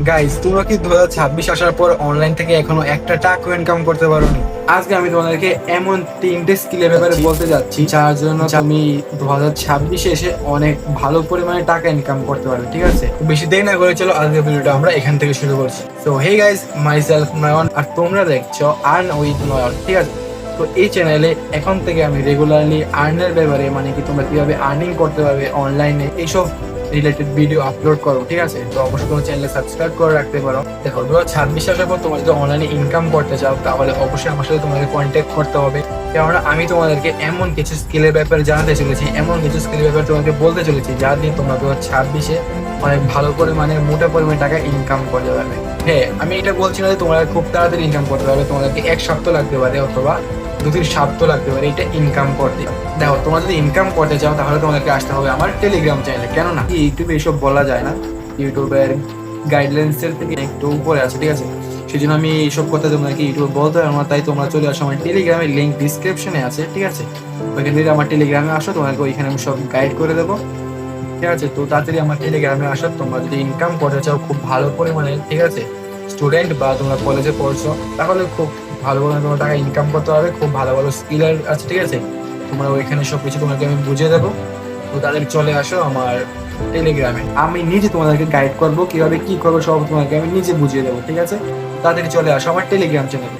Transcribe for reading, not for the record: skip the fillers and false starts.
Guys, তোমরা কি 2026 আসার পর অনলাইন থেকে এখনো একটা টাকা ইনকাম করতে পারোনি? আজকে আমি তোমাদেরকে এমন তিনটে স্কিলের ব্যাপারে বলতে যাচ্ছি যার জন্য তুমি 2026 এসে অনেক ভালো পরিমাণে টাকা ইনকাম করতে পারবে। ঠিক আছে, বেশি দেরি না করে চলো আজকের ভিডিওটা আমরা এখান থেকে শুরু করছি। So hey guys, my self Nayan, আর তোমরা দেখছো আর্ন উইথ নয়ন। ঠিক আছে, তো এই চ্যানেলে এখন থেকে আমি রেগুলারলি আর্নের ব্যাপারে, মানে কি তোমরা কিভাবে আর্নিং করতে পারবে অনলাইনে, এইসব রিলেটেড ভিডিও আপলোড করো। ঠিক আছে, তো অবশ্যই তোমার চ্যানেলে সাবস্ক্রাইব করে রাখতে পারো। দেখো, 2026 আসার পর তোমরা যদি অনলাইনে ইনকাম করতে চাও তাহলে অবশ্যই আমার সাথে তোমাকে কন্ট্যাক্ট করতে হবে, কেননা আমি তোমাদেরকে এমন কিছু স্কিলের ব্যাপারে জানাতে চলেছি, এমন কিছু স্কিলের ব্যাপারে তোমাকে বলতে চলেছি যা দিয়ে তোমরা 2026-এ অনেক ভালো পরিমাণে মোটা পরিমাণে টাকা ইনকাম করতে পারবে। হ্যাঁ, আমি এটা বলছি না যে তোমরা খুব তাড়াতাড়ি ইনকাম করতে পারবে, তোমাদেরকে 1 সপ্তাহ লাগতে পারে অথবা 2-3 সপ্তাহ লাগতে পারে এটা ইনকাম করতে। দেখো, তোমরা যদি ইনকাম করতে চাও তাহলে তোমাদেরকে আসতে হবে আমার টেলিগ্রাম চ্যানেলে, কেননা ইউটিউবে এইসব বলা যায় না, ইউটিউবের গাইডলাইন্স এর থেকে একটু উপরে আছে। ঠিক আছে, সেই জন্য আমি এইসব কথা তোমাদেরকে ইউটিউবে বলতে পারবো না, তাই তোমরা চলে আসো আমার টেলিগ্রামের লিঙ্ক ডিসক্রিপশনে আছে। ঠিক আছে, ওইখান থেকে আমার টেলিগ্রামে আসো, তোমাকে ওইখানে আমি সব গাইড করে দেবো। ঠিক আছে, তো তাড়াতাড়ি আমার টেলিগ্রামে আসো তোমরা যদি ইনকাম করতে চাও খুব ভালো পরিমাণে। ঠিক আছে, স্টুডেন্ট বা তোমরা কলেজে পড়ছো তাহলে খুব ভালো পরিমাণে তোমরা টাকা ইনকাম করতে পারবে, খুব ভালো ভালো স্কিলের আছে। ঠিক আছে, তোমরা ওইখানে সবকিছু তোমাকে আমি বুঝিয়ে দেবো। তো তাদের চলে আসো আমার টেলিগ্রামে, আমি নিজে তোমাদেরকে গাইড করবো কিভাবে কি করবো, সব তোমাকে আমি নিজে বুঝিয়ে দেবো। ঠিক আছে, তাদের চলে আসো আমার টেলিগ্রাম চ্যানেলে।